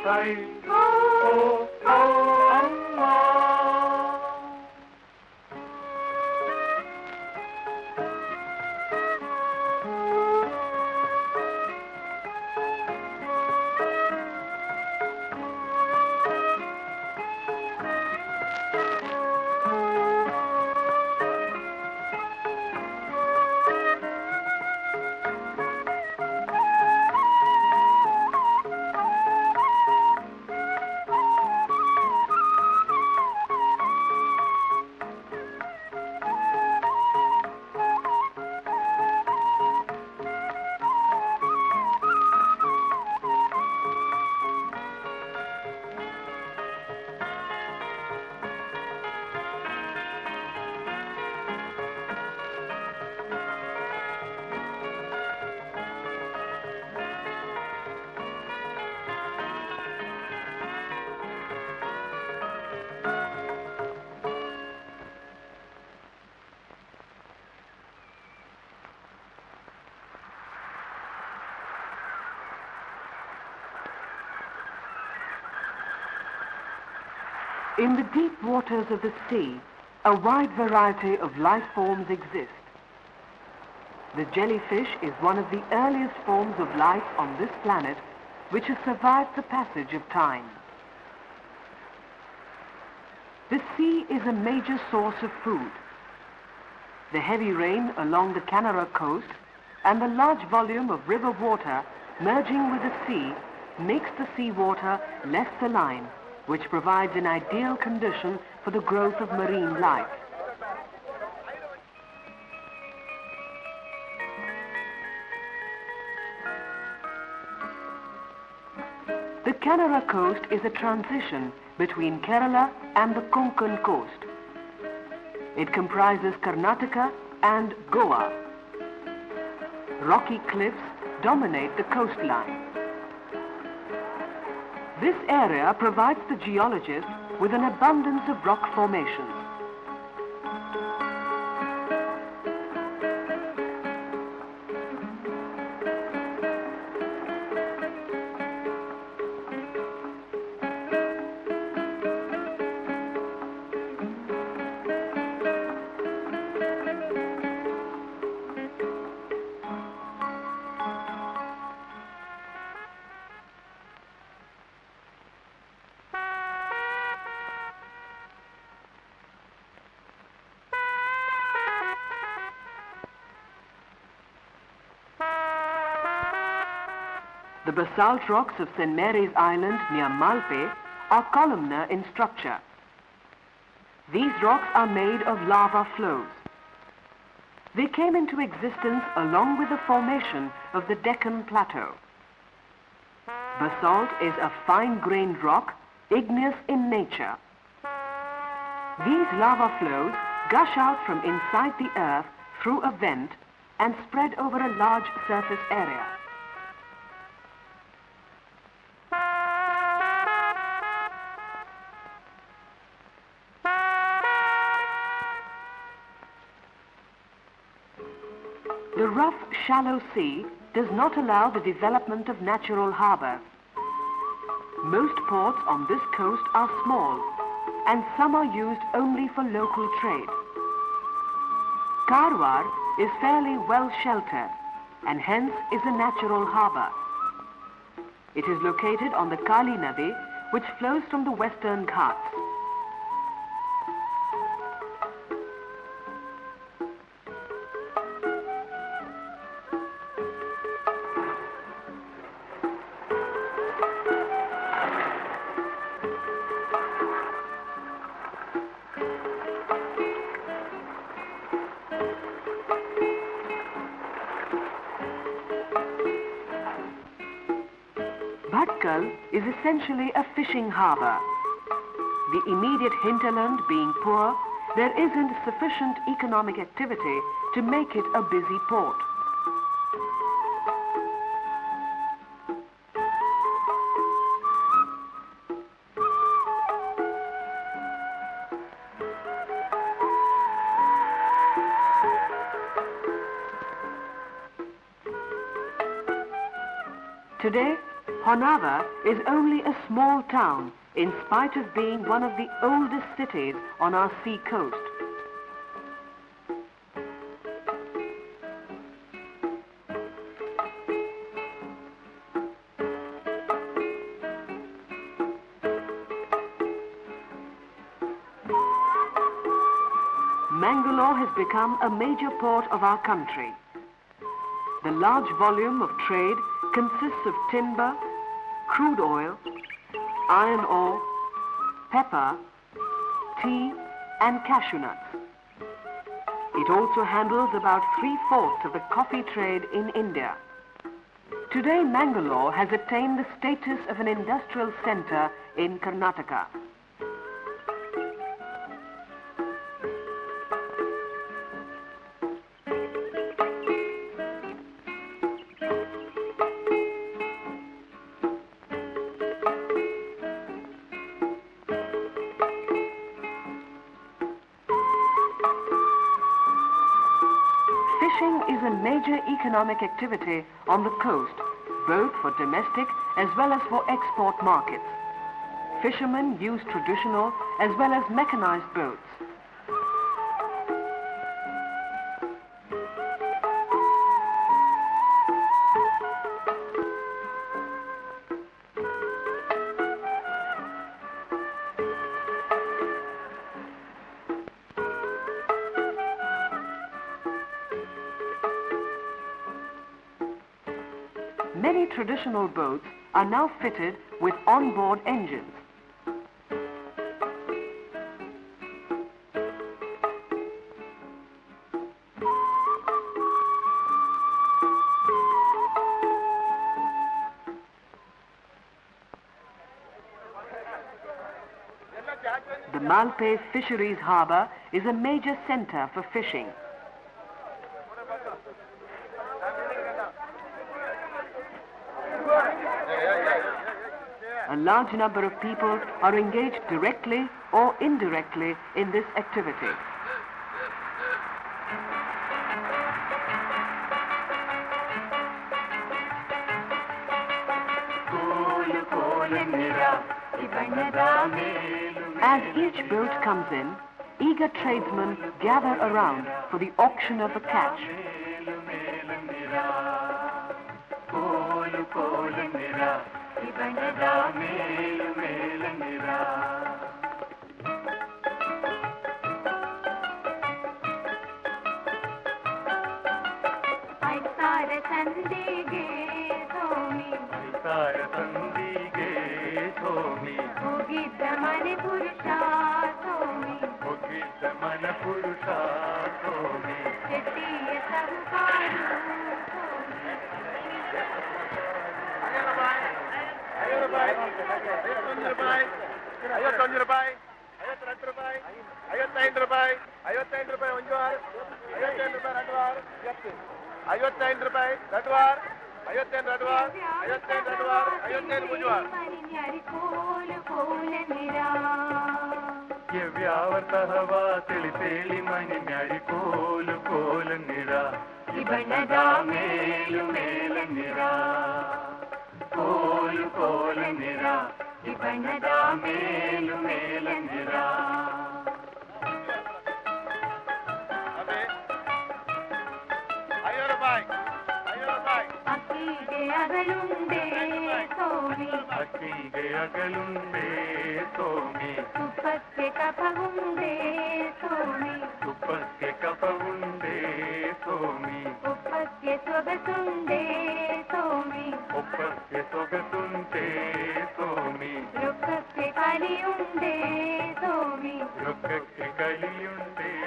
sein. Oh, Allah. In the deep waters of the sea, a wide variety of life forms exist. The jellyfish is one of the earliest forms of life on this planet which has survived the passage of time. The sea is a major source of food. The heavy rain along the Canara coast and the large volume of river water merging with the sea makes the seawater less saline, which provides an ideal condition for the growth of marine life. The Canara coast is a transition between Kerala and the Konkan coast. It comprises Karnataka and Goa. Rocky cliffs dominate the coastline. This area provides the geologist with an abundance of rock formations. The basalt rocks of St. Mary's Island near Malpe are columnar in structure. These rocks are made of lava flows. They came into existence along with the formation of the Deccan Plateau. Basalt is a fine-grained rock, igneous in nature. These lava flows gush out from inside the earth through a vent and spread over a large surface area. The rough, shallow sea does not allow the development of natural harbors. Most ports on this coast are small, and some are used only for local trade. Karwar is fairly well sheltered, and hence is a natural harbor. It is located on the Kali Nadi, which flows from the Western Ghats. Bhatkal is essentially a fishing harbor. The immediate hinterland being poor, there isn't sufficient economic activity to make it a busy port. Today, Honava is only a small town in spite of being one of the oldest cities on our sea coast. Mangalore has become a major port of our country. The large volume of trade consists of timber, crude oil, iron ore, pepper, tea and cashew nuts. It also handles about 3/4 of the coffee trade in India. Today, Mangalore has attained the status of an industrial center in Karnataka. Fishing is a major economic activity on the coast, both for domestic as well as for export markets. Fishermen use traditional as well as mechanized boats. Many traditional boats are now fitted with onboard engines. The Malpe Fisheries Harbour is a major center for fishing. A large number of people are engaged directly or indirectly in this activity. As each boat comes in, eager tradesmen gather around for the auction of the catch.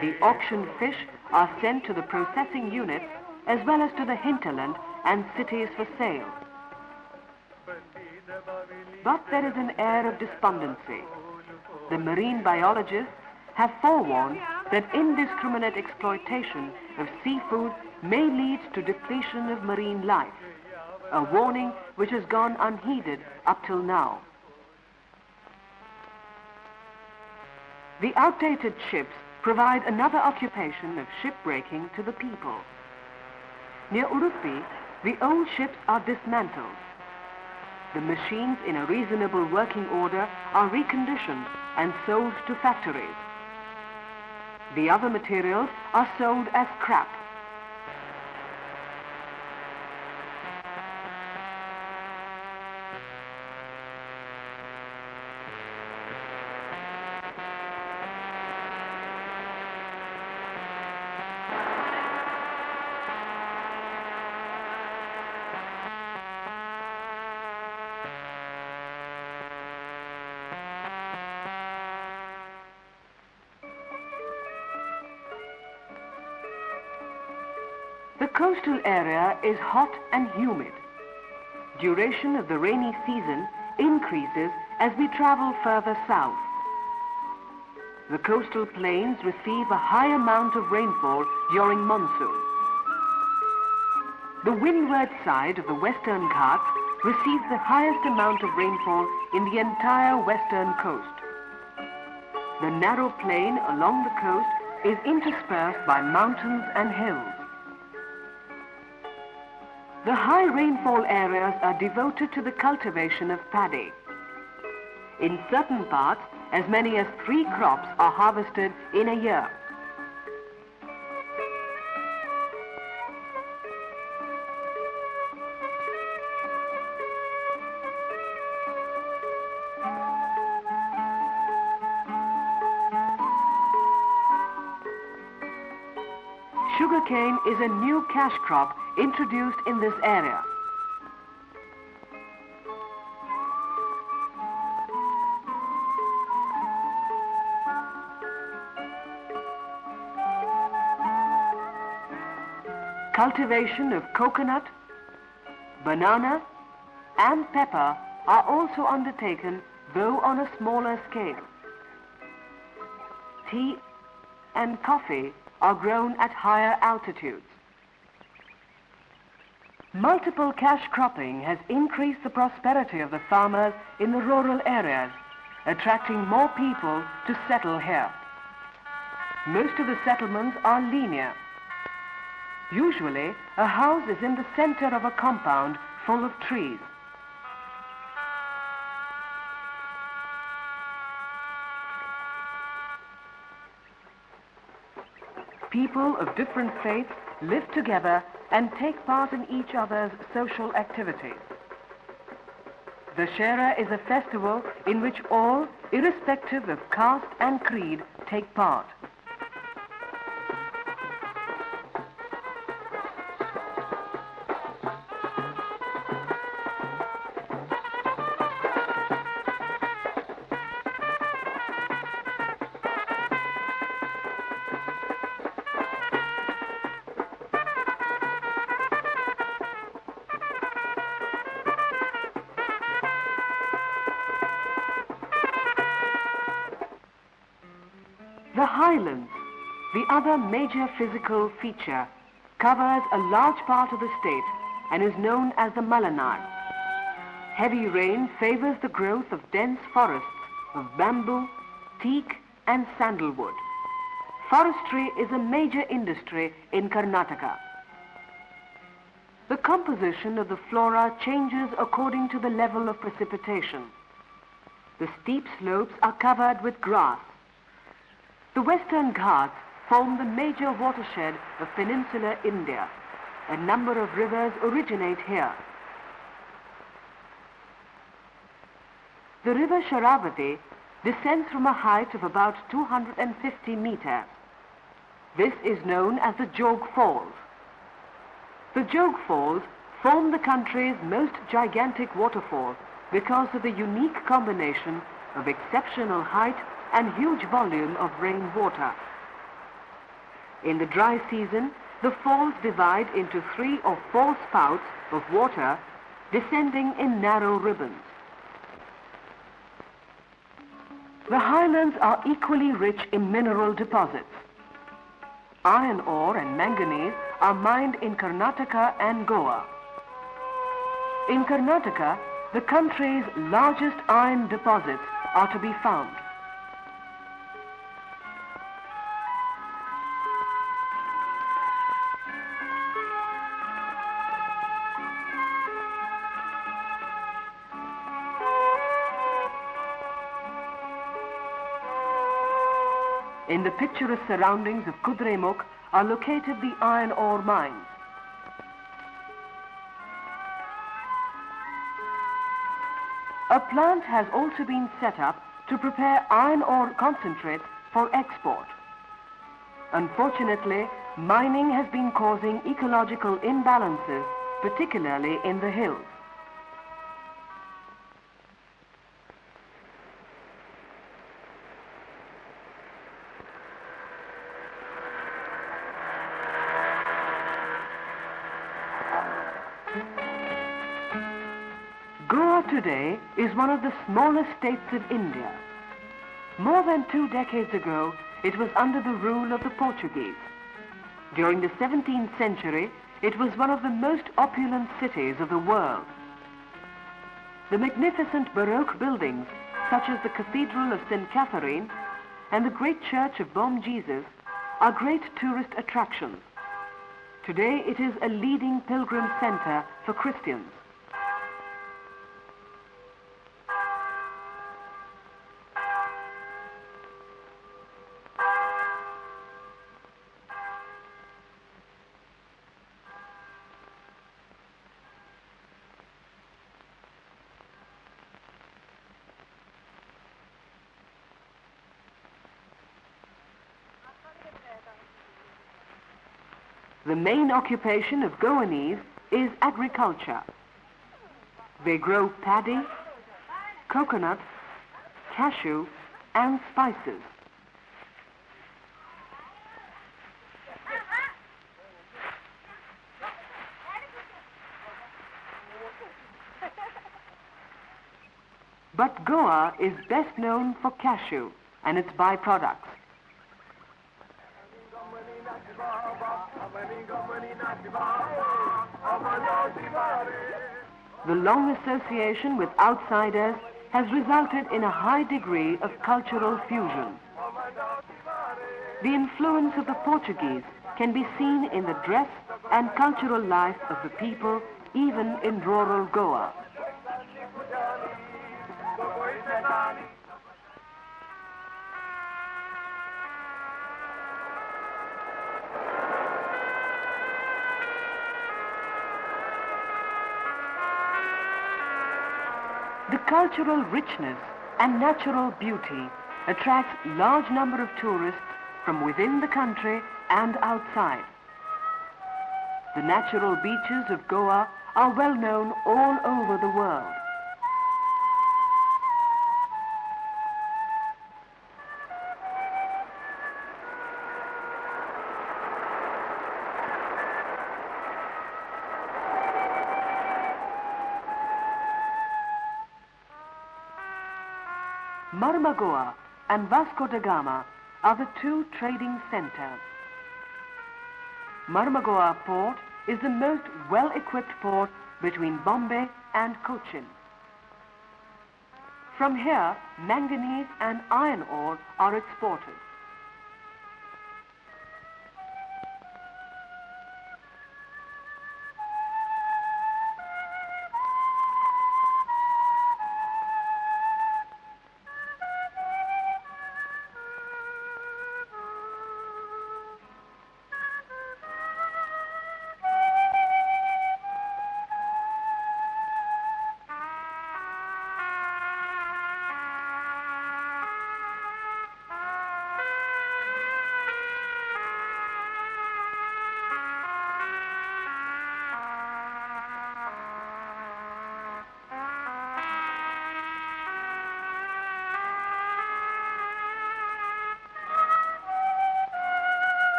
The auctioned fish are sent to the processing units as well as to the hinterland and cities for sale. But there is an air of despondency. The marine biologists have forewarned that indiscriminate exploitation of seafood may lead to depletion of marine life, a warning which has gone unheeded up till now. The outdated ships provide another occupation of shipbreaking to the people. Near Udupi, the old ships are dismantled. the machines in a reasonable working order are reconditioned and sold to factories. The other materials are sold as scrap. The coastal area is hot and humid. Duration of the rainy season increases as we travel further south. The coastal plains receive a high amount of rainfall during monsoon. The windward side of the Western Ghats receives the highest amount of rainfall in the entire western coast. The narrow plain along the coast is interspersed by mountains and hills. The high rainfall areas are devoted to the cultivation of paddy. In certain parts, as many as 3 crops are harvested in a year. Sugarcane is a new cash crop introduced in this area. Cultivation of coconut, banana and pepper are also undertaken, though on a smaller scale. Tea and coffee are grown at higher altitudes. Multiple cash cropping has increased the prosperity of the farmers in the rural areas, attracting more people to settle here. Most of the settlements are linear. Usually, a house is in the center of a compound full of trees. People of different faiths live together and take part in each other's social activities. The Shera is a festival in which all, irrespective of caste and creed, take part. The highlands, the other major physical feature, covers a large part of the state and is known as the Malenar. Heavy rain favors the growth of dense forests of bamboo, teak and sandalwood. Forestry is a major industry in Karnataka. The composition of the flora changes according to the level of precipitation. The steep slopes are covered with grass. The Western Ghats form the major watershed of peninsular India. A number of rivers originate here. The river Sharavati descends from a height of about 250 meters. This is known as the Jog Falls. The Jog Falls form the country's most gigantic waterfall because of the unique combination of exceptional height and huge volume of rainwater. In the dry season, the falls divide into 3 or 4 spouts of water descending in narrow ribbons. The highlands are equally rich in mineral deposits. Iron ore and manganese are mined in Karnataka and Goa. In Karnataka, the country's largest iron deposits are to be found. In the picturesque surroundings of Kudremukh are located the iron ore mines. A plant has also been set up to prepare iron ore concentrates for export. Unfortunately, mining has been causing ecological imbalances, particularly in the hills. Goa today is one of the smallest states of India. More than 2 decades ago, it was under the rule of the Portuguese. During the 17th century, it was one of the most opulent cities of the world. The magnificent Baroque buildings, such as the Cathedral of St. Catherine and the great Church of Bom Jesus, are great tourist attractions. Today, it is a leading pilgrim center for Christians. The main occupation of Goanese is agriculture. They grow paddy, coconut, cashew, and spices. But Goa is best known for cashew and its byproducts. The long association with outsiders has resulted in a high degree of cultural fusion. The influence of the Portuguese can be seen in the dress and cultural life of the people, even in rural Goa. The cultural richness and natural beauty attracts large number of tourists from within the country and outside. The natural beaches of Goa are well known all over the world. Marmagoa and Vasco da Gama are the two trading centers. Marmagoa port is the most well-equipped port between Bombay and Cochin. From here, manganese and iron ore are exported.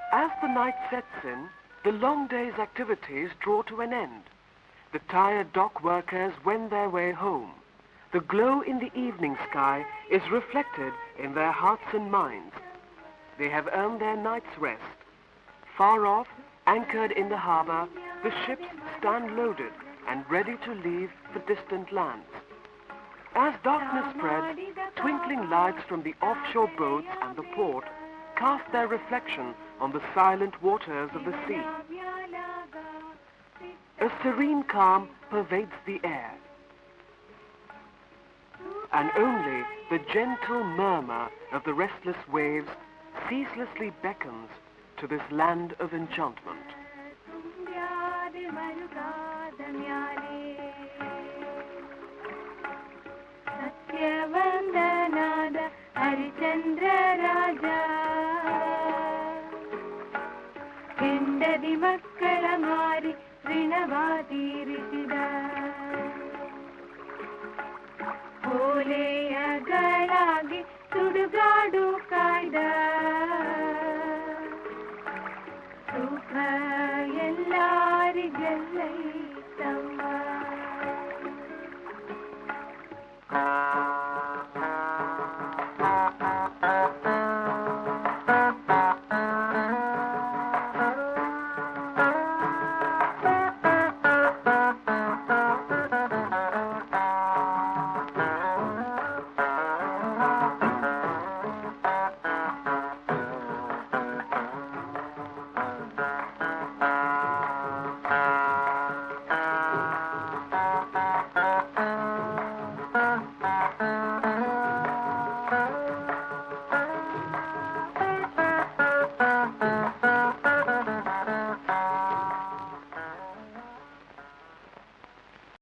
As the night sets in, the long day's activities draw to an end. The tired dock workers wend their way home. The glow in the evening sky is reflected in their hearts and minds. They have earned their night's rest. Far off, anchored in the harbor, the ships stand loaded and ready to leave for distant lands. As darkness spreads, twinkling lights from the offshore boats and the port cast their reflection on the silent waters of the sea. A A serene calm pervades the air, and only the gentle murmur of the restless waves ceaselessly beckons to this land of enchantment. ಹೆಂಡದಿ ಮಕ್ಕಳ ಮಾರಿ ಋಣವಾದೀರಿಸಿದ ಓಲೆಯಗಳಾಗಿ ಸುಡುಗಾಡು ಕಾಯ್ದ